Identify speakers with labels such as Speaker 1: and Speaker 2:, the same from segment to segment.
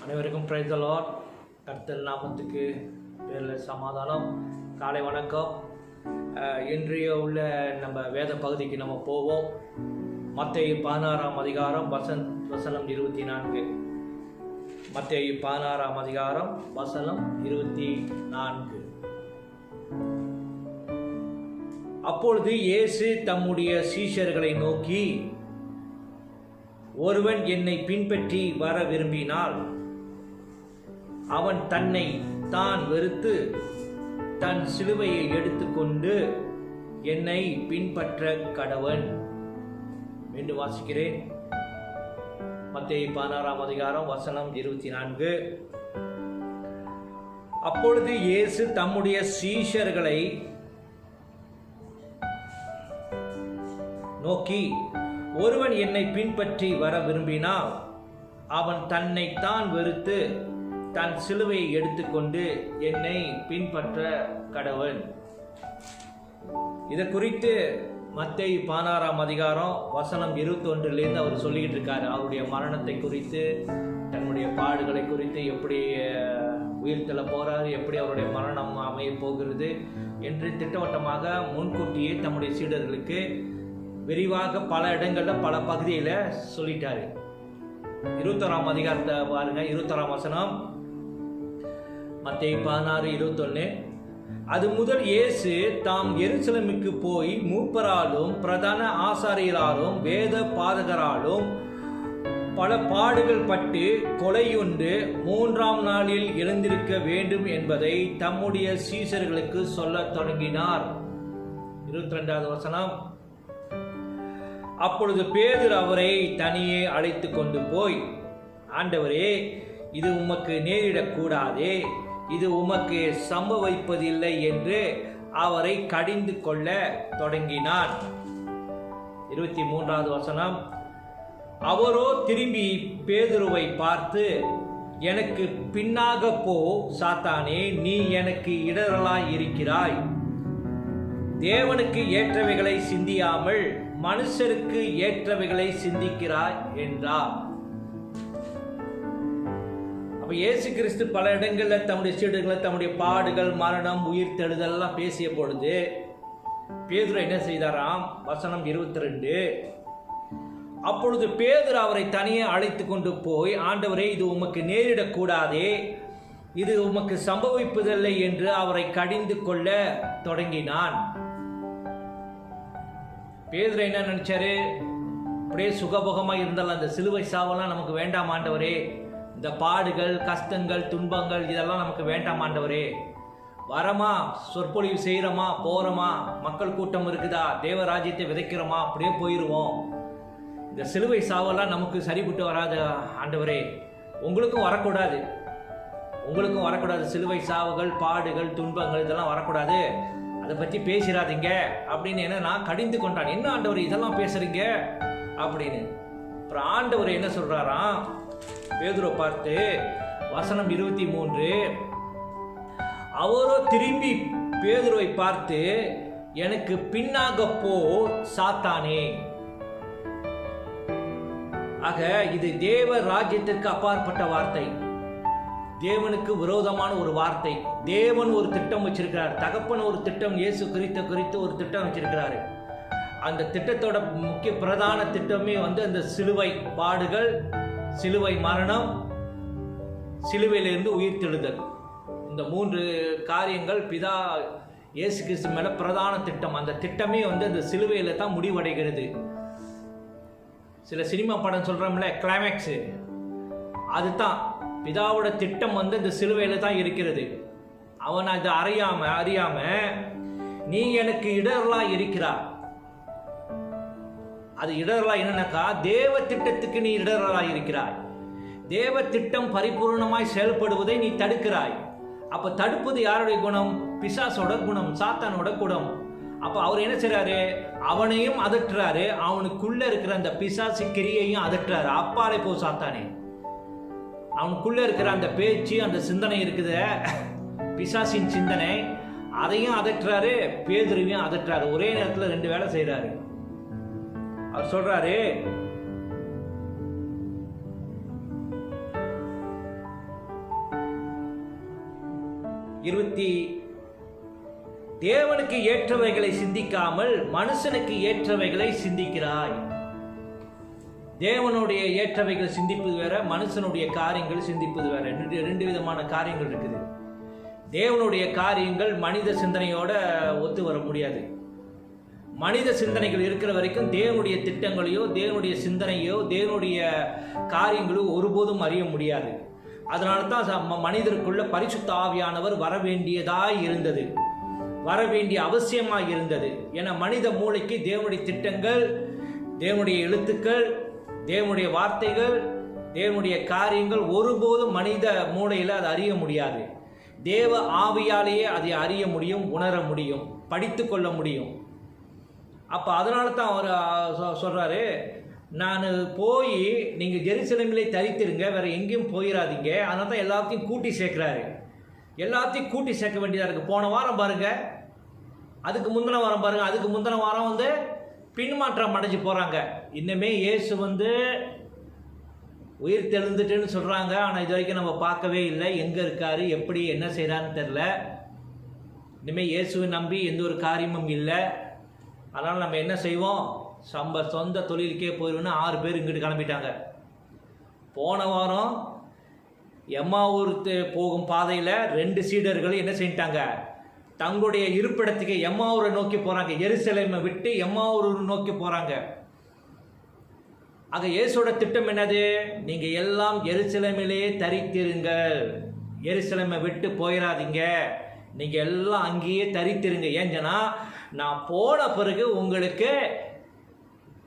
Speaker 1: அனைவருக்கும் praise the Lord. கர்த்தர் நாமத்துக்கு பேரில் சமாதானம். காலை வணக்கம். இன்றைய உள்ள நம்ம வேத பகுதிக்கு நம்ம போவோம். மத்தேயு 16ஆம் அதிகாரம் வசனம் 24. மத்தேயு 16ஆம் அதிகாரம் வசனம் 24. அப்பொழுது இயேசு தம்முடைய சீஷர்களை நோக்கி, ஒருவன் என்னை பின்பற்றி வர விரும்பினால் அவன் தன்னை தான் வெறுத்து தன் சிலுவையை எடுத்துக்கொண்டு என்னை பின்பற்ற கடவன். மீண்டும் வாசிக்கிறேன். மத்தேயு 16ஆம் அதிகாரம் வசனம் 24. அப்பொழுது இயேசு தம்முடைய சீஷர்களை நோக்கி, ஒருவன் என்னை பின்பற்றி வர விரும்பினால் அவன் தன்னை தான் வெறுத்து தன் சிலுவையை எடுத்துக்கொண்டு என்னை பின்பற்ற கடவன். இதை குறித்து மத்தேயு 16ஆம் அதிகாரம் வசனம் 21 அவர் சொல்லிக்கிட்டு இருக்காரு. அவருடைய மரணத்தை குறித்து, தன்னுடைய பாடுகளை குறித்து, எப்படி உயிர்த்தெழ போறாரு, எப்படி அவருடைய மரணம் அமைய போகிறது என்று திட்டவட்டமாக முன்கூட்டியே தம்முடைய சீடர்களுக்கு விரிவாக பல இடங்கள்ல பல பகுதியில சொல்லிட்டாரு. 21ஆம் அதிகாரத்தை பாருங்க. 21ஆம் வசனம் மத்தேயு 16:21. அது முதல் இயேசு தாம் எருசலேமுக்கு போய் மூப்பராலும் பிரதான ஆசாரியராலும் வேத பாதகராலும் பல பாடுகள் பட்டு கொலையுண்டு 3ஆம் நாளில் எழுந்திருக்க வேண்டும் என்பதை தம்முடைய சீஷர்களுக்கு சொல்லத் தொடங்கினார். 22வது வசனம். அப்பொழுது பேதுரு அவரை தனியே அழைத்து கொண்டு போய், ஆண்டவரே, இது உமக்கு நேரிடக்கூடாதே, இது உமக்கு சம்பவிப்பதில்லை என்று அவரை கடிந்து கொள்ள தொடங்கினார். 23வது வசனம். அவரோ திரும்பி பேதுருவை பார்த்து, எனக்கு பின்னாக போ சாத்தானே, நீ எனக்கு இடரலாய் இருக்கிறாய். தேவனுக்கு ஏற்றவைகளை சிந்தியாமல் மனுஷருக்கு ஏற்றவைகளை சிந்திக்கிறாய் என்றார். அப்ப இயேசு கிறிஸ்து பல இடங்களில் தம்முடைய சீடர்களை தம்முடைய பாடுகள், மரணம், உயிர் தெழுதல் எல்லாம் பேசிய பொழுது பேதுரு என்ன செய்தாராம்? வசனம் 22. அப்பொழுது பேதுரு அவரை தனியே அழைத்து கொண்டு போய், ஆண்டவரே, இது உமக்கு நேரிடக்கூடாதே, இது உமக்கு சம்பவிப்பதில்லை என்று அவரை கடிந்து கொள்ள தொடங்கினான். பேதுரு என்ன நினைச்சாரு? அப்படியே சுகபோகமா இருந்தாலும் அந்த சிலுவை சாவெல்லாம் நமக்கு வேண்டாம் ஆண்டவரே, இந்த பாடுகள், கஷ்டங்கள், துன்பங்கள் இதெல்லாம் நமக்கு வேண்டாம் ஆண்டவரே. வரமா, சொற்பொழிவு செய்யறோமா, போறோமா, மக்கள் கூட்டம் இருக்குதா, தேவராஜ்யத்தை விதைக்கிறோமா, அப்படியே போயிடுவோம். இந்த சிலுவை சாவெல்லாம் நமக்கு சரிபட்டு வராது ஆண்டவரே, உங்களுக்கும் வரக்கூடாது, உங்களுக்கும் வரக்கூடாது. சிலுவை சாவுகள், பாடுகள், துன்பங்கள் இதெல்லாம் வரக்கூடாது, அதை பற்றி பேசிடாதீங்க அப்படின்னு என்ன கடிந்து கொண்டான். என்ன ஆண்டவர் இதெல்லாம் பேசுறீங்க அப்படின்னு. அப்புறம் ஆண்டவர் என்ன சொல்றாராம்? பேதுருவை பார்த்து வசனம் 23. அவரோ திரும்பி பேதுருவை பார்த்து, எனக்கு பின்னாக போ சாத்தானே. ஆக இது தேவ ராஜ்யத்திற்கு அப்பாற்பட்ட வார்த்தை, தேவனுக்கு விரோதமான ஒரு வார்த்தை. தேவன் ஒரு திட்டம் வச்சிருக்கிறார், தகப்பன் ஒரு திட்டம், இயேசு குறித்து ஒரு திட்டம் வச்சிருக்கிறாரு. அந்த திட்டத்தோட முக்கிய பிரதான திட்டமே அந்த சிலுவை பாடுகள், சிலுவை மரணம், சிலுவையிலிருந்து உயிர் தெழுதல். இந்த 3 காரியங்கள் பிதா இயேசு கிறிஸ்து மேல பிரதான திட்டம். அந்த திட்டமே அந்த சிலுவையில தான் முடிவடைகிறது. சில சினிமா படம் சொல்றோம்ல, கிளைமேக்ஸ், அதுதான் பிதாவோட திட்டம் இந்த சிலுவையில தான் இருக்கிறது. அவன் அதை அறியாம நீ எனக்கு இடரலா இருக்கிறார். அது இடரலா என்னன்னாக்கா, தேவ திட்டத்துக்கு நீ இடரலா இருக்கிறாய். தேவ திட்டம் பரிபூர்ணமாய் செயல்படுவதை நீ தடுக்கிறாய். அப்ப தடுப்பது யாருடைய குணம்? பிசாசோட குணம், சாத்தானோட குணம். அப்ப அவர் என்ன செய்றாரு? அவனையும் அதட்டுறாரு, அவனுக்குள்ள இருக்கிற அந்த பிசாசு கிரியையும் அதட்டுறாரு. அப்பாலே போ சாத்தானே. அவனுக்குள்ள இருக்கிற அந்த பேச்சு, அந்த சிந்தனை இருக்குது, பிசாசின் சிந்தனை, அதையும் அதட்டுறாரு, பேதுருவையும் அதட்டுறாரு. ஒரே நேரத்தில் 2 வேலை செய்யறாரு. அவர் சொல்றாரு, தேவனுக்கு ஏற்றவைகளை சிந்திக்காமல் மனுஷனுக்கு ஏற்றவைகளை சிந்திக்கிறாய். தேவனுடைய ஏற்றவைகள் சிந்திப்பது வேற, மனுஷனுடைய காரியங்கள் சிந்திப்பது வேற. ரெண்டு விதமான காரியங்கள் இருக்குது. தேவனுடைய காரியங்கள் மனித சிந்தனையோட ஒத்து வர முடியாது. மனித சிந்தனைகள் இருக்கிற வரைக்கும் தேவனுடைய திட்டங்களையோ தேவனுடைய சிந்தனையோ தேவனுடைய காரியங்களோ ஒருபோதும் அறிய முடியாது. அதனால தான் மனிதருக்குள்ள பரிசுத்த ஆவியானவர் வர வேண்டியதாய் இருந்தது, வர வேண்டிய அவசியமாக இருந்தது. ஏன்னா மனித மூளைக்கு தேவனுடைய திட்டங்கள், தேவனுடைய எழுத்துக்கள், தேவனுடைய வார்த்தைகள், தேவனுடைய காரியங்கள் ஒருபோதும் மனித மூளையில் அதை அறிய முடியாது. தேவ ஆவியாலேயே அதை அறிய முடியும், உணர முடியும், படித்து கொள்ள முடியும். அப்போ அதனால தான் அவர் சொல்கிறாரு, நான் போய் நீங்கள் ஜெருசலேமிலே தரித்திருங்க, வேறு எங்கேயும் போயிடாதீங்க. அதனால தான் எல்லாத்தையும் கூட்டி சேர்க்குறாரு. எல்லாத்தையும் கூட்டி சேர்க்க வேண்டியதாக இருக்குது. போன வாரம் பாருங்கள், அதுக்கு முந்தின வாரம் பாருங்கள், அதுக்கு முந்தின வாரம் பின்மாற்றம் அடைஞ்சு போகிறாங்க. இன்னுமே இயேசு உயிர் தெழுந்துட்டுன்னு சொல்கிறாங்க. ஆனால் இது வரைக்கும் நம்ம பார்க்கவே இல்லை. எங்கே இருக்கார், எப்படி என்ன செய்கிறான்னு தெரில. இனிமேல் இயேசுவை நம்பி எந்த ஒரு காரியமும் இல்லை. அதனால் நம்ம என்ன செய்வோம், சொந்த தொழிலுக்கே போயிடுவோன்னு 6 பேர் இங்கிட்டு கிளம்பிட்டாங்க. போன வாரம் எம்மாவூர் போகும் பாதையில் 2 சீடர்கள் என்ன செஞ்சிட்டாங்க, தங்களுடைய இருப்பிடத்துக்கு எம்மாவூரை நோக்கி போகிறாங்க. எருசலேமை விட்டு எம்மாவூர் நோக்கி போகிறாங்க. ஆக இயேசுவோட திட்டம் என்னது, நீங்கள் எல்லாம் எருசலேமிலே தரித்திருங்கள், எருசலேமை விட்டு போயிடாதீங்க, நீங்கள் எல்லாம் அங்கேயே தரித்திருங்க. ஏன்னா நான் போன பிறகு உங்களுக்கு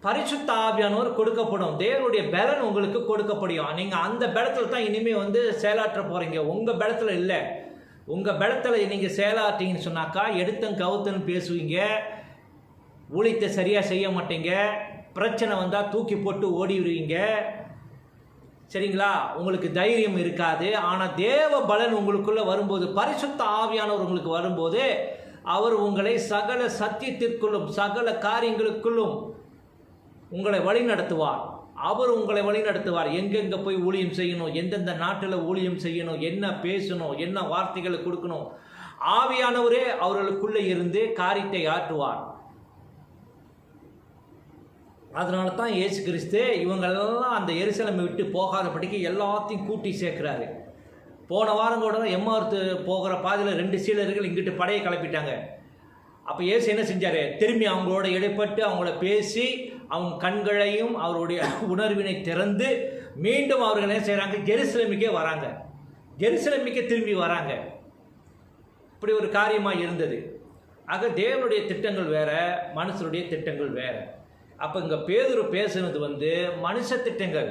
Speaker 1: பரிசுத்த ஆவியானவர் கொடுக்கப்படும், தேவனுடைய பலன் உங்களுக்கு கொடுக்கப்படும். நீங்கள் அந்த பலத்தில் தான் இனிமேல் செயலாற்ற போகிறீங்க, உங்கள் பலத்தில் இல்லை. உங்கள் பலத்தில் நீங்கள் செயலாற்றீங்கன்னு சொன்னாக்கா எடுத்தன் கவுத்தன்னு பேசுவீங்க, ஊழியத்தை சரியாக செய்ய மாட்டீங்க, பிரச்சனை வந்தால் தூக்கி போட்டு ஓடிவிடுவீங்க. சரிங்களா, உங்களுக்கு தைரியம் இருக்காது. ஆனால் தேவ பலன் உங்களுக்குள்ளே வரும்போது, பரிசுத்த ஆவியானவர் உங்களுக்கு வரும்போது, அவர் உங்களை சகல சத்தியத்திற்குள்ளும் சகல காரியங்களுக்குள்ளும் உங்களை வழி நடத்துவார். அவர் உங்களை வழி நடத்துவார். எங்கெங்கே போய் ஊழியம் செய்யணும், எந்தெந்த நாட்டில் ஊழியம் செய்யணும், என்ன பேசணும், என்ன வார்த்தைகளை கொடுக்கணும், ஆவியானவரே அவர்களுக்குள்ளே இருந்து காரியத்தை ஆற்றுவார். அதனால தான் இயேசு கிறிஸ்து இவங்களெல்லாம் அந்த எருசலேமை விட்டு போகாதபடிக்கு எல்லாத்தையும் கூட்டி சேர்க்குறாரு. போன வாரம் கூட எம்மாவூர் போகிற பாதையில் 2 சீடர்கள் இங்கிட்டு படையை கிளப்பிட்டாங்க. அப்போ இயேசு என்ன செஞ்சார், திரும்பி அவங்களோட இடைப்பட்டு அவங்கள பேசி அவங்க கண்களையும் அவருடைய உணர்வினை திறந்து மீண்டும் அவர்கள் என்ன செய்கிறாங்க, ஜெருசலேமுக்கே வராங்க, ஜெருசலேமுக்கே திரும்பி வராங்க. இப்படி ஒரு காரியமாக இருந்தது. ஆக தேவனுடைய திட்டங்கள் வேற, மனுஷனுடைய திட்டங்கள் வேற. அப்போ இங்கே பேதுரு பேசுனது மனுஷ திட்டங்கள்,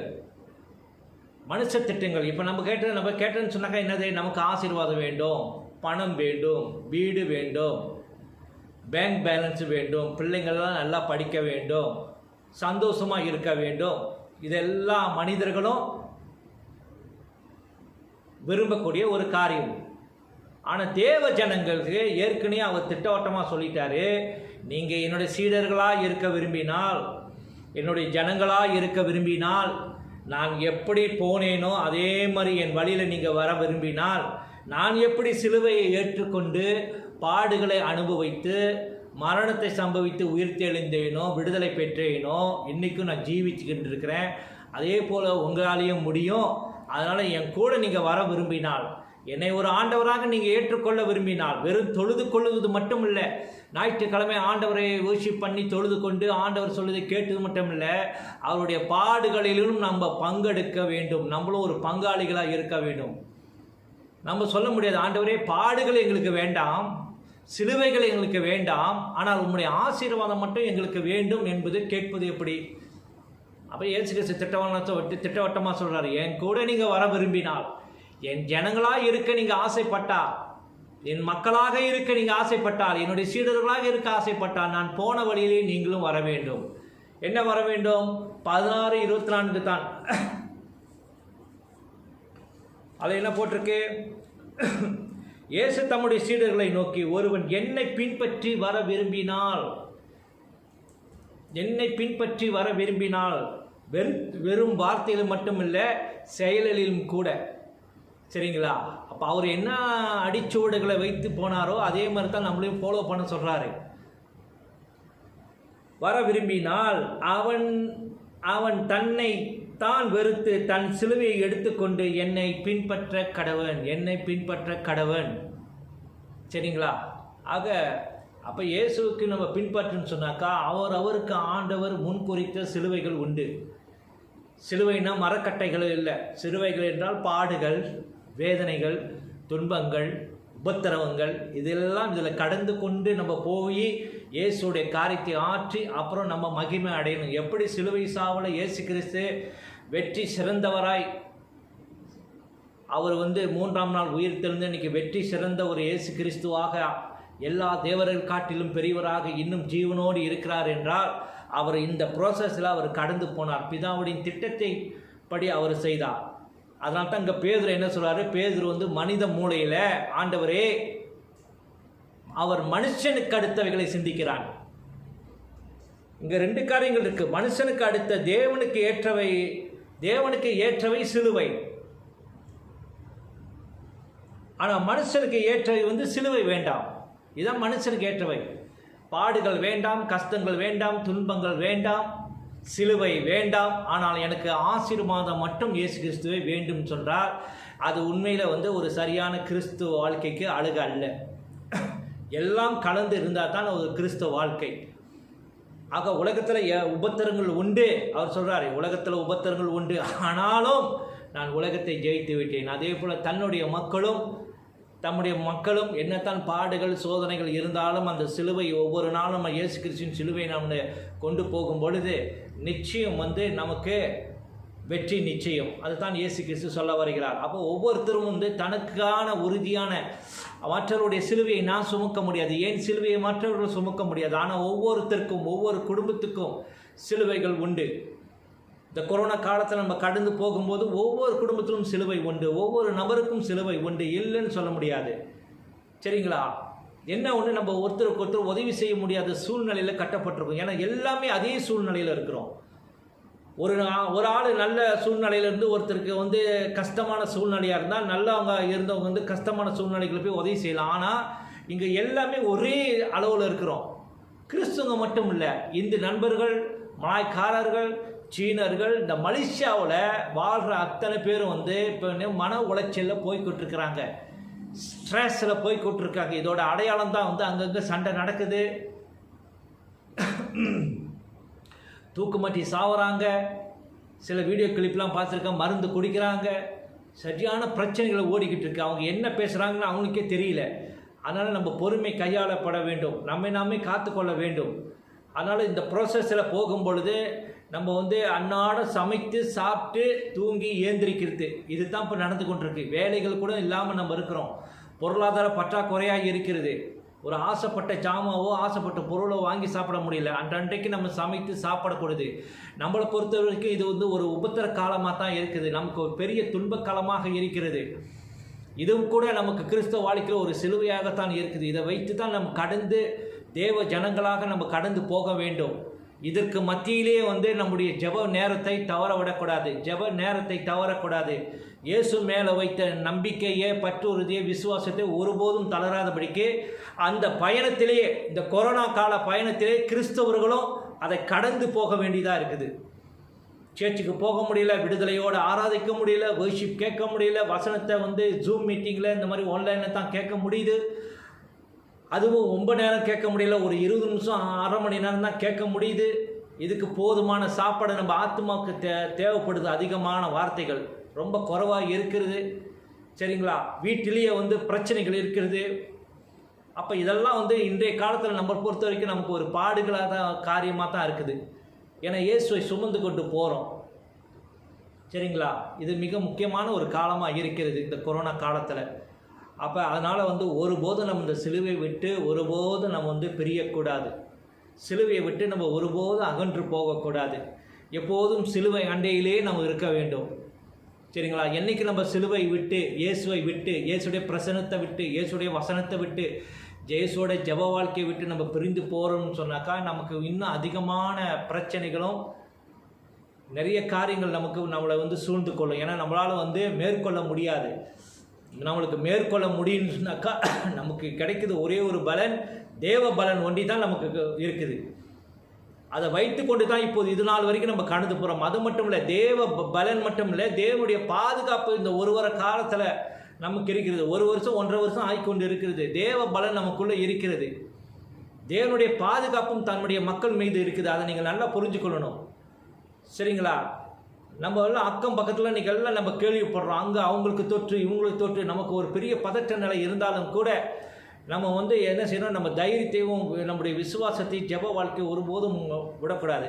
Speaker 1: மனுஷ திட்டங்கள். இப்போ நம்ம கேட்டேன்னு சொன்னாக்கா என்னது, நமக்கு ஆசீர்வாதம் வேண்டும், பணம் வேண்டும், வீடு வேண்டும், பேங்க் பேலன்ஸ் வேண்டும், பிள்ளைங்கள்லாம் நல்லா படிக்க வேண்டும், சந்தோஷமாக இருக்க வேண்டும். இதெல்லாம் மனிதர்களும் விரும்பக்கூடிய ஒரு காரியம். ஆனால் தேவ ஜனங்களுக்கு ஏற்கனவே அவர் திட்டவட்டமாக சொல்லிட்டாரு, நீங்கள் என்னுடைய சீடர்களாக இருக்க விரும்பினால், என்னுடைய ஜனங்களாக இருக்க விரும்பினால், நான் எப்படி போனேனோ அதே மாதிரி என் வழியில் நீங்கள் வர விரும்பினால், நான் எப்படி சிலுவையை ஏற்றுக்கொண்டு பாடுகளை அனுபவித்து மரணத்தை சம்பவித்து உயிர் தெழுந்தேனோ, விடுதலை பெற்றேனோ, இன்றைக்கும் நான் ஜீவிச்சுக்கிட்டு இருக்கிறேன், அதே போல் உங்களாலேயும் முடியும். அதனால் என் கூட நீங்கள் வர விரும்பினால், என்னை ஒரு ஆண்டவராக நீங்கள் ஏற்றுக்கொள்ள விரும்பினால், வெறும் தொழுது கொள்வது மட்டும் இல்லை, ஞாயிற்றுக்கிழமை ஆண்டவரை வர்ஷிப் பண்ணி தொழுது கொண்டு ஆண்டவர் சொல்வதை கேட்டது மட்டும் இல்லை, அவருடைய பாடுகளிலும் நம்ம பங்கெடுக்க வேண்டும், நம்மளும் ஒரு பங்காளிகளாக இருக்க வேண்டும். நம்ம சொல்ல முடியாது, ஆண்டவரே பாடுகள் எங்களுக்கு வேண்டாம், சிலுவைகள் எங்களுக்கு வேண்டாம், ஆனால் உங்களுடைய ஆசீர்வாதம் மட்டும் எங்களுக்கு வேண்டும் என்பது கேட்பது எப்படி? அப்போ இயேசு கிறிஸ்து திட்டவட்டமாக சொல்கிறாரு, என் கூட நீங்கள் வர விரும்பினால், என் ஜனங்களாக இருக்க நீங்கள் ஆசைப்பட்டால், என் மக்களாக இருக்க நீங்கள் ஆசைப்பட்டால், என்னுடைய சீடர்களாக இருக்க ஆசைப்பட்டால், நான் போன வழியிலே நீங்களும் வர வேண்டும். என்ன வர வேண்டும்? 16:24 தான். அதில் என்ன போட்டிருக்கு? இயேசு தம்முடைய சீடர்களை நோக்கி, ஒருவன் என்னை பின்பற்றி வர விரும்பினால், என்னை பின்பற்றி வர விரும்பினால், வெறும் வார்த்தையில் மட்டுமில்லை, செயலிலும் கூட, சரிங்களா? அப்போ அவர் என்ன அடிச்சுவடுகளை வைத்து போனாரோ அதே மாதிரி தான் நம்மளையும் ஃபாலோ பண்ண சொல்கிறாரு. வர விரும்பினால் அவன் அவன் தன்னை தான் வெறுத்து தன் சிலுவையை எடுத்துக்கொண்டு என்னை பின்பற்ற கடவன். சரிங்களா? ஆக அப்போ இயேசுவுக்கு நம்ம பின்பற்றுன்னு சொன்னாக்கா அவருக்கு ஆண்டவர் முன்குறித்த சிலுவைகள் உண்டு. சிலுவைனா மரக்கட்டைகள் இல்லை. சிலுவைகள் என்றால் பாடுகள், வேதனைகள், துன்பங்கள், உபத்திரவங்கள், இதெல்லாம் இதில் கடந்து கொண்டு நம்ம போய் இயேசுடைய காரியத்தை ஆற்றி அப்புறம் நம்ம மகிமை அடையணும். எப்படி சிலுவை சாவல இயேசு கிறிஸ்து வெற்றி சிறந்தவராய் அவர் 3ஆம் நாள் உயிர் தெழுந்து இன்னைக்கு வெற்றி சிறந்த ஒரு இயேசு கிறிஸ்துவாக எல்லா தேவர்கள் காட்டிலும் பெரியவராக இன்னும் ஜீவனோடு இருக்கிறார் என்றால் அவர் இந்த ப்ராசஸில் அவர் கடந்து போனார். பிதாவுடைய திட்டத்தை படி அவர் செய்தார். அதனால தான் இங்கே பேதுரு என்ன சொல்கிறாரு? பேதுரு மனித மூளையில் ஆண்டவரே அவர் மனுஷனுக்கு அடுத்தவைகளை சிந்திக்கிறான். இங்கே 2 காரியங்கள் இருக்குது. மனுஷனுக்கு அடுத்த தேவனுக்கு ஏற்றவை சிலுவை. ஆனால் மனுஷனுக்கு ஏற்றவை சிலுவை வேண்டாம். இதுதான் மனுஷனுக்கு ஏற்றவை. பாடுகள் வேண்டாம், கஷ்டங்கள் வேண்டாம், துன்பங்கள் வேண்டாம், சிலுவை வேண்டாம். ஆனால் எனக்கு ஆசீர்வாதம் மட்டும் இயேசு கிறிஸ்துவை வேண்டும் சொல்கிறார். அது உண்மையில் ஒரு சரியான கிறிஸ்துவ வாழ்க்கைக்கு அழகு அல்ல. எல்லாம் கலந்து இருந்தால் தான் ஒரு கிறிஸ்துவ வாழ்க்கை. ஆக உலகத்தில் உபத்திரங்கள் உண்டு. அவர் சொல்கிறார், உலகத்தில் உபத்திரங்கள் உண்டு, ஆனாலும் நான் உலகத்தை ஜெயித்து விட்டேன். அதே போல் தம்முடைய மக்களும் என்னத்தான் பாடுகள் சோதனைகள் இருந்தாலும் அந்த சிலுவை ஒவ்வொரு நாளும் நம்ம இயேசு கிறிஸ்துவின் சிலுவை நம்ம கொண்டு போகும் பொழுது நிச்சயம் நமக்கு வெற்றி நிச்சயம். அதுதான் இயேசு கிறிஸ்து சொல்ல வருகிறார். அப்போ ஒவ்வொருத்தரும் தனக்கான உறுதியான மற்றவருடைய சிலுவையை நான் சுமக்க முடியாது. ஏன் சிலுவையை மற்றவர்கள் சுமக்க முடியாது? ஆனால் ஒவ்வொருத்தருக்கும் ஒவ்வொரு குடும்பத்துக்கும் சிலுவைகள் உண்டு. இந்த கொரோனா காலத்தில் நம்ம கடந்து போகும்போது ஒவ்வொரு குடும்பத்திலும் சிலுவை உண்டு, ஒவ்வொரு நபருக்கும் சிலுவை உண்டு, இல்லைன்னு சொல்ல முடியாது. சரிங்களா? என்ன ஒன்று, நம்ம ஒருத்தருக்கு ஒருத்தர் உதவி செய்ய முடியாத சூழ்நிலையில் கட்டப்பட்டிருக்கோம். ஏன்னா எல்லாமே அதே சூழ்நிலையில் இருக்கிறோம். ஒரு ஆள் நல்ல சூழ்நிலையிலேருந்து ஒருத்தருக்கு கஷ்டமான சூழ்நிலையாக இருந்தால் நல்லவங்க இருந்தவங்க கஷ்டமான சூழ்நிலைகளை போய் உதவி செய்யலாம். ஆனால் இங்கே எல்லாமே ஒரே அளவில் இருக்கிறோம். கிறிஸ்துவங்க மட்டும் இல்லை, இந்து நண்பர்கள், மலாய்க்காரர்கள், சீனர்கள், இந்த மலேசியாவில் வாழ்கிற அத்தனை பேரும் இப்போ மன உளைச்சலில் போய்கிட்டுருக்குறாங்க, ஸ்ட்ரெஸ்ஸில் போய்கிட்டுருக்காங்க. இதோட அடையாளம் தான் அங்கங்கே சண்டை நடக்குது, தூக்குமாட்டி சாவுறாங்க. சில வீடியோ கிளிப்லாம் பார்த்துருக்கேன், மருந்து குடிக்கிறாங்க. சரியான பிரச்சனைகளை ஓடிக்கிட்டு இருக்கு. அவங்க என்ன பேசுகிறாங்கன்னு அவங்களுக்கே தெரியல. அதனால் நம்ம பொறுமை கையாளப்பட வேண்டும், நாமே காத்துக்கொள்ள வேண்டும். அதனால் இந்த ப்ராசஸில் போகும் பொழுது நம்ம அன்னாடம் சமைத்து சாப்பிட்டு தூங்கி ஏந்திரிக்கிறது, இது தான் இப்போ நடந்து கொண்டிருக்கு. வேலைகள் கூட இல்லாமல் நம்ம இருக்கிறோம். பொருளாதார பற்றாக்குறையாக இருக்கிறது. ஒரு ஆசைப்பட்ட ஜாமாவோ ஆசைப்பட்ட பொருளோ வாங்கி சாப்பிட முடியல. அன்றைக்கு நம்ம சமைத்து சாப்பிடக்கூடாது. நம்மளை பொறுத்த வரைக்கும் இது ஒரு உபத்திர காலமாக தான் இருக்குது. நமக்கு ஒரு பெரிய துன்ப காலமாக இருக்கிறது. இதுவும் கூட நமக்கு கிறிஸ்தவ வாழ்க்கையில் ஒரு சிலுவையாகத்தான் இருக்குது. இதை வைத்து தான் நம்ம கடந்து தேவ ஜனங்களாக நம்ம கடந்து போக வேண்டும். இதற்கு மத்தியிலே நம்முடைய ஜெப நேரத்தை தவறக்கூடாது. இயேசு மேலே வைத்த நம்பிக்கையை, பற்றுறுதியை, விசுவாசத்தை ஒருபோதும் தளராதபடிக்கு அந்த பயணத்திலேயே, இந்த கொரோனா கால பயணத்திலே கிறிஸ்தவர்களும் அதை கடந்து போக வேண்டியதாக இருக்குது. சர்ச்சுக்கு போக முடியல, விடுதலையோடு ஆராதிக்க முடியல, வர்ஷிப் கேட்க முடியல, வசனத்தை ஜூம் மீட்டிங்கில் இந்த மாதிரி ஆன்லைனில் தான் கேட்க முடியுது. அதுவும் ரொம்ப நேரம் கேட்க முடியல, ஒரு 20 நிமிஷம் அரை மணி நேரம் தான் கேட்க முடியுது. இதுக்கு போதுமான சாப்பாடு நம்ம ஆத்மாவுக்கு தேவைப்படுது. அதிகமான வார்த்தைகள் ரொம்ப குறைவாக இருக்கிறது. சரிங்களா? வீட்டிலேயே பிரச்சனைகள் இருக்கிறது. அப்போ இதெல்லாம் இன்றைய காலத்தில் நம்ம பொறுத்த வரைக்கும் நமக்கு ஒரு பாடுகளாக தான் காரியமாக தான் இருக்குது. ஏன்னா இயேசுவை சுமந்து கொண்டு போகிறோம். சரிங்களா? இது மிக முக்கியமான ஒரு காலமாக இருக்கிறது இந்த கொரோனா காலத்தில். அப்போ அதனால் ஒருபோதும் நம்ம இந்த சிலுவை விட்டு ஒருபோதும் நம்ம பிரியக்கூடாது. சிலுவையை விட்டு நம்ம ஒருபோதும் அகன்று போகக்கூடாது. எப்போதும் சிலுவை அண்டையிலே நம்ம இருக்க வேண்டும். சரிங்களா? என்றைக்கு நம்ம சிலுவை விட்டு, இயேசுவை விட்டு, இயேசுடைய பிரசனத்தை விட்டு, இயேசுடைய வசனத்தை விட்டு, இயேசுவோட ஜெப வாழ்க்கையை விட்டு நம்ம பிரிந்து போகிறோம்னு சொன்னாக்கா நமக்கு இன்னும் அதிகமான பிரச்சனைகளும் நிறைய காரியங்கள் நம்மளை சூழ்ந்து கொள்ளும். ஏன்னா நம்மளால் மேற்கொள்ள முடியாது. நம்மளுக்கு மேற்கொள்ள முடியும்னாக்கா நமக்கு கிடைக்குது ஒரே ஒரு பலன், தேவ பலன் ஒண்டி தான் நமக்கு இருக்குது. அதை வைத்து கொண்டு தான் இப்போது இது நாள் வரைக்கும் நம்ம கடந்து போகிறோம். அது மட்டும் இல்லை, தேவ பலன் மட்டும் இல்லை, தேவனுடைய பாதுகாப்பு இந்த ஒரு வார காலத்தில் நமக்கு இருக்கிறது. 1 வருஷம் 1.5 வருஷம் ஆகிக்கொண்டு இருக்கிறது. தேவ பலன் நமக்குள்ளே இருக்கிறது. தேவனுடைய பாதுகாப்பும் தன்னுடைய மக்கள் மீது இருக்குது. அதை நீங்கள் நல்லா புரிஞ்சுக்கொள்ளணும். சரிங்களா? நம்ம எல்லாம் அக்கம் பக்கத்தில் இன்றைக்கி எல்லாம் நம்ம கேள்விப்படுறோம், அங்கே அவங்களுக்கு தொற்று இவங்களுக்கு தொற்று. நமக்கு ஒரு பெரிய பதற்ற நிலை இருந்தாலும் கூட நம்ம என்ன செய்யணும், நம்ம தைரியத்தையும் நம்முடைய விசுவாசத்தையும் ஜெப வாழ்க்கை ஒருபோதும் விடக்கூடாது.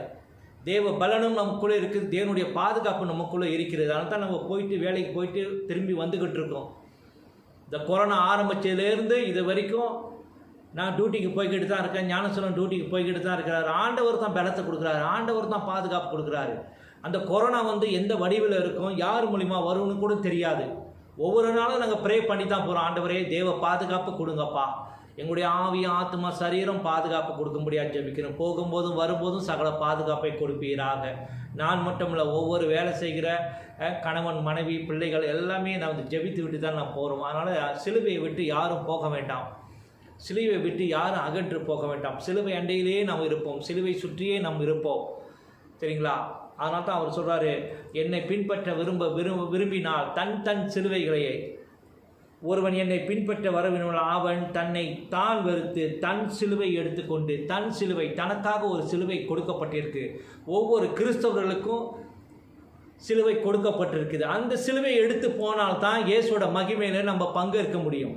Speaker 1: தேவ பலனும் நமக்குள்ளே இருக்குது, தேவனுடைய பாதுகாப்பு நமக்குள்ளே இருக்கிறது. அதனால தான் நம்ம போயிட்டு வேலைக்கு போயிட்டு திரும்பி வந்துக்கிட்டு இருக்கோம். இந்த கொரோனா ஆரம்பித்ததுலேருந்து இது வரைக்கும் நான் டியூட்டிக்கு போய்கிட்டு தான் இருக்கேன். ஞானசுரம் டியூட்டிக்கு போய்கிட்டு தான் இருக்கிறார். ஆண்டவர் தான் பலத்தை கொடுக்குறாரு, ஆண்டவர் தான் பாதுகாப்பு கொடுக்குறாரு. அந்த கொரோனா எந்த வடிவில் இருக்கும், யார் மூலிமா வரும்னு கூட தெரியாது. ஒவ்வொரு நாளும் நாங்கள் ப்ரே பண்ணி தான் போகிறோம். ஆண்டவரே தேவ பாதுகாப்பு கொடுங்கப்பா, எங்களுடைய ஆவி ஆத்மா சரீரம் பாதுகாப்பு கொடுக்க முடியாது ஜெபிக்கிறோம். போகும்போதும் வரும்போதும் சகல பாதுகாப்பை கொடுப்பீராக. நான் மட்டும் இல்லை, ஒவ்வொரு வேலை செய்கிற கணவன் மனைவி பிள்ளைகள் எல்லாமே நான் ஜெபித்து விட்டு தான் நான் போகிறோம். அதனால் சிலுவையை விட்டு யாரும் போக வேண்டாம், சிலுவை விட்டு யாரும் அகன்று போக வேண்டாம். சிலுவை அண்டையிலே நாம் இருப்போம், சிலுவை சுற்றியே நாம் இருப்போம். சரிங்களா? அதனால தான் அவர் சொல்கிறாரு, என்னை பின்பற்ற விரும்பினால் தன் சிலுவைகளையே, ஒருவன் என்னை பின்பற்ற வரவினால் அவன் தன்னை தான் வெறுத்து தன் சிலுவை எடுத்துக்கொண்டு, தன் சிலுவை தனக்காக ஒரு சிலுவை கொடுக்கப்பட்டிருக்கு. ஒவ்வொரு கிறிஸ்தவர்களுக்கும் சிலுவை கொடுக்கப்பட்டிருக்குது. அந்த சிலுவை எடுத்து போனால்தான் இயேசுவோட மகிமையில நம்ம பங்கேற்க முடியும்.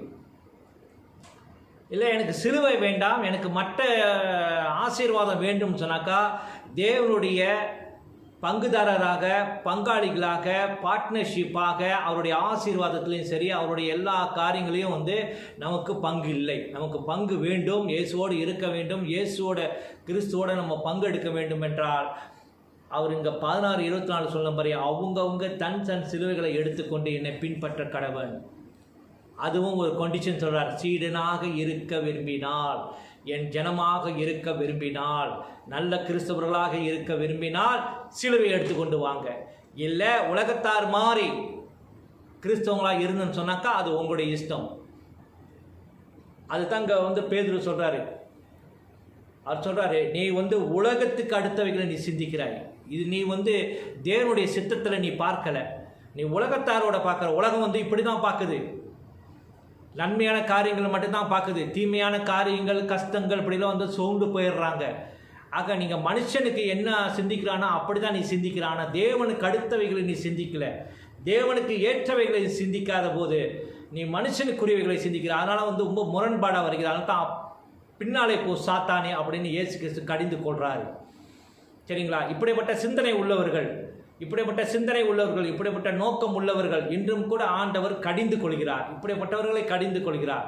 Speaker 1: இல்லை எனக்கு சிலுவை வேண்டாம், எனக்கு மற்ற ஆசீர்வாதம் வேண்டும் சொன்னாக்கா, தேவனுடைய பங்குதாரராக பங்காளிகளாக பார்ட்னர்ஷிப்பாக அவருடைய ஆசீர்வாதத்துலேயும் சரி, அவருடைய எல்லா காரியங்களையும் நமக்கு பங்கு இல்லை. நமக்கு பங்கு வேண்டும், இயேசுவோடு இருக்க வேண்டும், கிறிஸ்துவோட நம்ம பங்கெடுக்க வேண்டும் என்றால் அவர் இங்கே 16:24 சொல்ல மாதிரி அவங்கவுங்க தன் சிலுவைகளை எடுத்துக்கொண்டு என்னை பின்பற்ற கடவன். அதுவும் ஒரு கண்டிஷன் சொல்கிறார், சீடனாக இருக்க விரும்பினால், என் ஜனமாக இருக்க விரும்பினால், நல்ல கிறிஸ்தவர்களாக இருக்க விரும்பினால் சிலுவை எடுத்துக்கொண்டு வாங்க. இல்லை உலகத்தார் மாறி கிறிஸ்தவங்களாக இருந்தேன்னு சொன்னாக்கா அது உங்களுடைய இஷ்டம். அதுதான் இங்கே பேதுரு சொல்கிறாரு. அவர் சொல்கிறாரு, நீ உலகத்துக்கு அடுத்தவைகளை நீ சிந்திக்கிறாய். இது நீ தேவனுடைய சித்தத்தில் நீ பார்க்கலை, நீ உலகத்தாரோட பார்க்குற. உலகம் இப்படி தான் பார்க்குது, நன்மையான காரியங்கள் மட்டும்தான் பார்க்குது, தீமையான காரியங்கள் கஷ்டங்கள் இப்படிலாம் சோர்ந்து போயிடுறாங்க. ஆக நீங்கள் மனுஷனுக்கு என்ன சிந்திக்கிறானா அப்படி தான் நீ சிந்திக்கிறானா, தேவனுக்கு அடுத்தவைகளை நீ சிந்திக்கல, தேவனுக்கு ஏற்றவைகளை சிந்திக்காத போது நீ மனுஷனுக்குரியவைகளை சிந்திக்கிற. அதனால் ரொம்ப முரண்பாடாக வருகிறது. அதனால தான் பின்னாலே போ சாத்தானே அப்படின்னு இயேசு கிறிஸ்து கடிந்து கொள்கிறாரு. சரிங்களா? இப்படிப்பட்ட சிந்தனை உள்ளவர்கள், இப்படிப்பட்ட நோக்கம் உள்ளவர்கள் இன்றும் கூட ஆண்டவர் கடிந்து கொள்கிறார். இப்படிப்பட்டவர்களை கடிந்து கொள்கிறார்,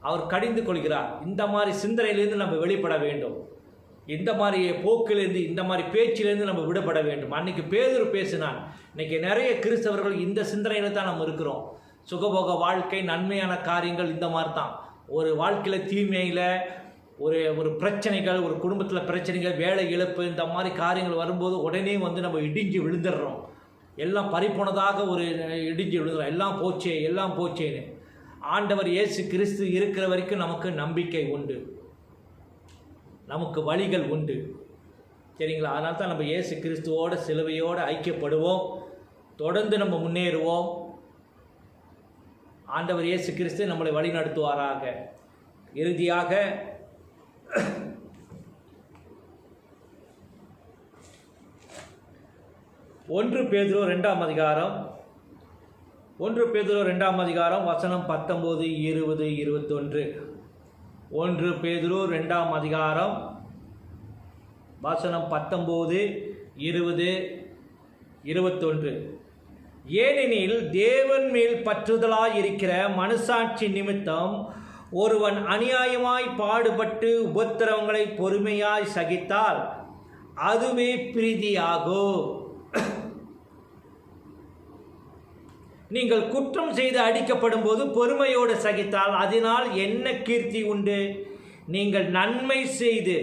Speaker 1: அவர் கடிந்து கொள்கிறார். இந்த மாதிரி சிந்தனையிலிருந்து நம்ம வெளிப்பட வேண்டும். இந்த மாதிரி போக்கிலிருந்து, இந்த மாதிரி பேச்சிலிருந்து நம்ம விடுபட வேண்டும். அன்னைக்கு பேதுரு பேசினான். இன்னைக்கு நிறைய கிறிஸ்தவர்கள் இந்த சிந்தனையில் தான் நம்ம இருக்கிறோம். சுகபோக வாழ்க்கை, நன்மையான காரியங்கள், இந்த மாதிரி தான். ஒரு வாழ்க்கையில் தீமையில் ஒரு பிரச்சனைகள், ஒரு குடும்பத்தில் பிரச்சனைகள், வேலை இழப்பு, இந்த மாதிரி காரியங்கள் வரும்போது உடனே நம்ம இடிஞ்சு விழுந்துடுறோம். எல்லாம் பறிப்போனதாக இடிஞ்சு விழுந்துடும். எல்லாம் போச்சேன்னு. ஆண்டவர் இயேசு கிறிஸ்து இருக்கிற வரைக்கும் நமக்கு நம்பிக்கை உண்டு, நமக்கு வழிகள் உண்டு. சரிங்களா? அதனால தான் நம்ம இயேசு கிறிஸ்துவோட சிலுவையோடு ஐக்கியப்படுவோம், தொடர்ந்து நம்ம முன்னேறுவோம். ஆண்டவர் இயேசு கிறிஸ்து நம்மளை வழி நடத்துவாராக. இறுதியாக 1 பேதுரு 2 அதிகாரம் வசனம் 19, 20, 21. 1 பேதுரு 2 அதிகாரம் வசனம் 19, 20, 21. ஏனெனில் தேவன் மேல் பற்றுதலாயிருக்கிற மனசாட்சி நிமித்தம் ஒருவன் அநியாயமாய் பாடுபட்டு உபத்திரவங்களை பொறுமையாய் சகித்தால் அதுவே பிரீதியாகும். நீங்கள் குற்றம் செய்து அடிக்கப்படும் போது பொறுமையோடு சகித்தால் அதனால் என்ன கீர்த்தி உண்டு? நீங்கள் நன்மை செய்து,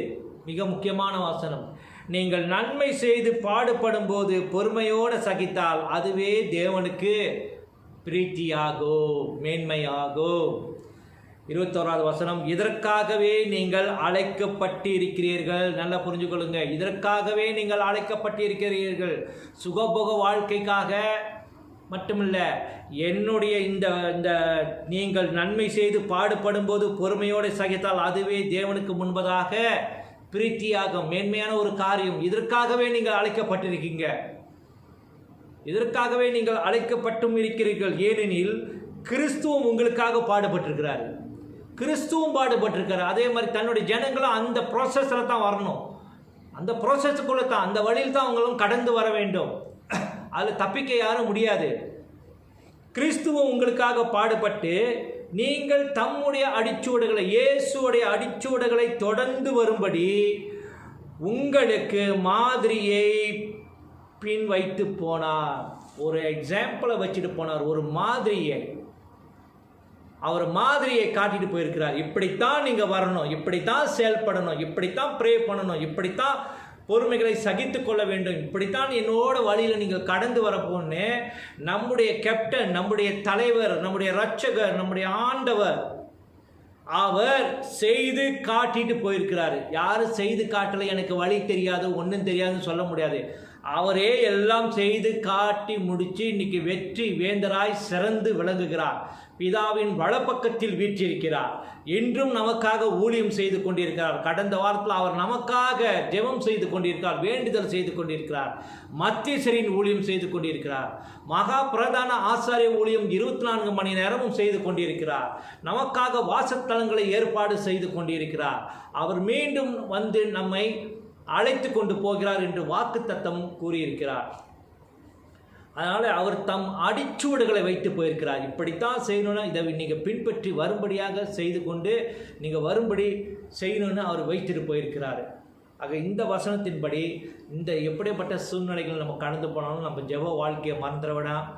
Speaker 1: மிக முக்கியமான வசனம், நீங்கள் நன்மை செய்து பாடுபடும் போது பொறுமையோடு சகித்தால் அதுவே தேவனுக்கு பிரீத்தியாகும், மேன்மையாகும். 21வது வசனம், இதற்காகவே நீங்கள் அழைக்கப்பட்டு இருக்கிறீர்கள். நல்லா புரிஞ்சுக்கொள்ளுங்க, இதற்காகவே நீங்கள் அழைக்கப்பட்டு இருக்கிறீர்கள். சுகபோக வாழ்க்கைக்காக மட்டுமில்ல, என்னுடைய இந்த நீங்கள் நன்மை செய்து பாடுபடும் போது பொறுமையோடு சகித்தால் அதுவே தேவனுக்கு முன்பதாக பிரீத்தியாகும், மேன்மையான ஒரு காரியம். இதற்காகவே நீங்கள் அழைக்கப்பட்டிருக்கீங்க, இதற்காகவே நீங்கள் அழைக்கப்பட்டும் இருக்கிறீர்கள். ஏனெனில் கிறிஸ்துவும் உங்களுக்காக பாடுபட்டிருக்கிறார், கிறிஸ்துவும் பாடுபட்டிருக்கிறார். அதே மாதிரி தன்னுடைய ஜனங்களும் அந்த ப்ராசஸில் தான் வரணும், அந்த ப்ராசஸுக்குள்ளே தான், அந்த வழியில் தான் அவங்களும் கடந்து வர வேண்டும். அதில் தப்பிக்க யாரும் முடியாது. கிறிஸ்துவும் உங்களுக்காக பாடுபட்டு நீங்கள் தம்முடைய அடிச்சுவடுகளை, இயேசுடைய அடிச்சுவடுகளை தொடர்ந்து வரும்படி உங்களுக்கு மாதிரியை பின் வைத்து போனார். ஒரு எக்ஸாம்பிளை வச்சுட்டு போனார், ஒரு மாதிரியை, அவர் மாதிரியை காட்டிட்டு போயிருக்கிறார். இப்படித்தான் நீங்கள் வரணும், இப்படித்தான் செயல்படணும், இப்படித்தான் ப்ரே பண்ணணும், இப்படித்தான் பொறுமைகளை சகித்து கொள்ள வேண்டும், இப்படித்தான் என்னோட வழியில் நீங்கள் கடந்து வரப்போன்னு நம்முடைய கேப்டன், நம்முடைய தலைவர், நம்முடைய இரட்சகர், நம்முடைய ஆண்டவர் அவர் செய்து காட்டிட்டு போயிருக்கிறாரு. யாரும் செய்து காட்டலை, எனக்கு வழி தெரியாது, ஒன்றும் தெரியாதுன்னு சொல்ல முடியாது. அவரே எல்லாம் செய்து காட்டி முடித்து இன்னைக்கு வெற்றி வேந்தராய் சிறந்து விளங்குகிறார். பிதாவின் வலப்பக்கத்தில் வீற்றிருக்கிறார். என்றும் நமக்காக ஊழியம் செய்து கொண்டிருக்கிறார். கடந்த வாரத்தில் அவர் நமக்காக ஜெபம் செய்து கொண்டிருக்கிறார், வேண்டுதல் செய்து கொண்டிருக்கிறார், மத்தியஸ்தரின் ஊழியம் செய்து கொண்டிருக்கிறார், மகா பிரதான ஆசாரிய ஊழியம் 24 மணி நேரமும் செய்து கொண்டிருக்கிறார், நமக்காக வாசத்தலங்களை ஏற்பாடு செய்து கொண்டிருக்கிறார். அவர் மீண்டும் வந்து நம்மை அழைத்து கொண்டு போகிறார் என்று வாக்குத்தத்தம் கூறியிருக்கிறார். அதனால் அவர் தம் அடிச்சுவடுகளை வைத்து போயிருக்கிறார். இப்படித்தான் செய்யணும்னா இதை நீங்கள் பின்பற்றி வரும்படியாக செய்து கொண்டு நீங்கள் வரும்படி செய்யணும்னு அவர் வைத்துட்டு போயிருக்கிறார். ஆக இந்த வசனத்தின்படி இந்த எப்படிப்பட்ட சூழ்நிலைகள் நம்ம கடந்து போனாலும் நம்ம ஜெப வாழ்க்கையை மறந்துட வேணாம்,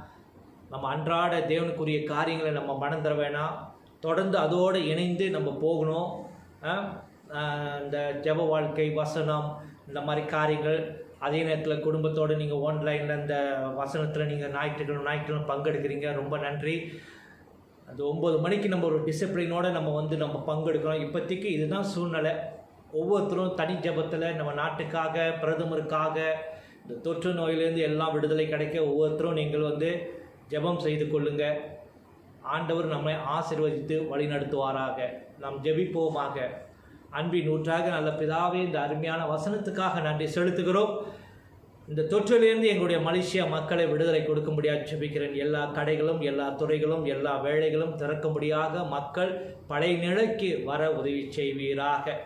Speaker 1: நம்ம அன்றாட தேவனுக்குரிய காரியங்களை நம்ம மறந்துட வேணாம், தொடர்ந்து அதோடு இணைந்து நம்ம போகணும். இந்த ஜெப வாழ்க்கை, வசனம், இந்த மாதிரி காரியங்கள், அதே நேரத்தில் குடும்பத்தோடு நீங்கள் ஆன்லைனில் இந்த வசனத்தில் நீங்கள் ஞாயிற்றுக்கிழமை பங்கெடுக்கிறீங்க, ரொம்ப நன்றி. அந்த 9 மணிக்கு நம்ம ஒரு டிசிப்ளினோடு நம்ம பங்கெடுக்கிறோம். இப்போதைக்கு இதுதான் சூழ்நிலை. ஒவ்வொருத்தரும் தனி ஜெபத்தில் நம்ம நாட்டுக்காக, பிரதமருக்காக, இந்த தொற்று நோயிலேருந்து எல்லாம் விடுதலை கிடைக்க ஒவ்வொருத்தரும் நீங்கள் ஜெபம் செய்து கொள்ளுங்கள். ஆண்டவர் நம்மை ஆசீர்வதித்து வழி நடத்துவாராக. நாம் ஜெபிப்போமாக. அன்பின் ஊற்றாக நல்ல பிதாவே, இந்த அருமையான வசனத்துக்காக நன்றி செலுத்துகிறோம். இந்த தொற்றிலிருந்து எங்களுடைய மலேசியா மக்களை விடுதலை கொடுக்கும்படியாக ஜெபிக்கிறேன். எல்லா கடைகளும், எல்லா துறைகளும், எல்லா வேலைகளும் திறக்கும்படியாக மக்கள் பழைய நிலைக்கு வர உதவி செய்வீராக.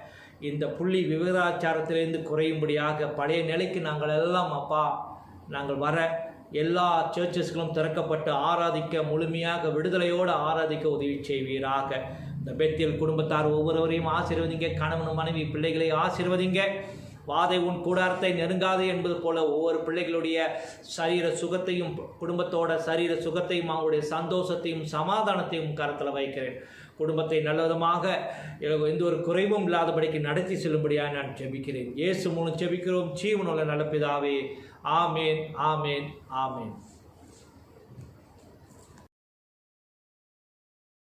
Speaker 1: இந்த புள்ளி விவகாச்சாரத்திலிருந்து குறையும்படியாக பழைய நிலைக்கு நாங்கள் எல்லாம் நாங்கள் வர எல்லா சர்ச்சஸ்களும் திறக்கப்பட்டு ஆராதிக்க, முழுமையாக விடுதலையோடு ஆராதிக்க உதவி செய்வீராக. இந்த பெத்தேல் குடும்பத்தார் ஒவ்வொருவரையும் ஆசீர்வதிங்க. கணவன் மனைவி பிள்ளைகளை ஆசீர்வதிங்க. வாதை உன் கூடாரத்தை நெருங்காது என்பது போல ஒவ்வொரு பிள்ளைகளுடைய சரீர சுகத்தையும், குடும்பத்தோட சரீர சுகத்தையும், அவங்களுடைய சந்தோஷத்தையும் சமாதானத்தையும் கருத்தில் வைக்கிறேன். குடும்பத்தை நல்லவிதமாக எந்த ஒரு குறைவும் இல்லாதபடிக்கு நடத்தி செல்லும்படியாக நான் ஜெபிக்கிறேன். இயேசு மூலம் ஜெபிக்கிறோம் ஜீவனுள்ள நல்ல பிதாவே. ஆமேன், ஆமேன், ஆமேன்.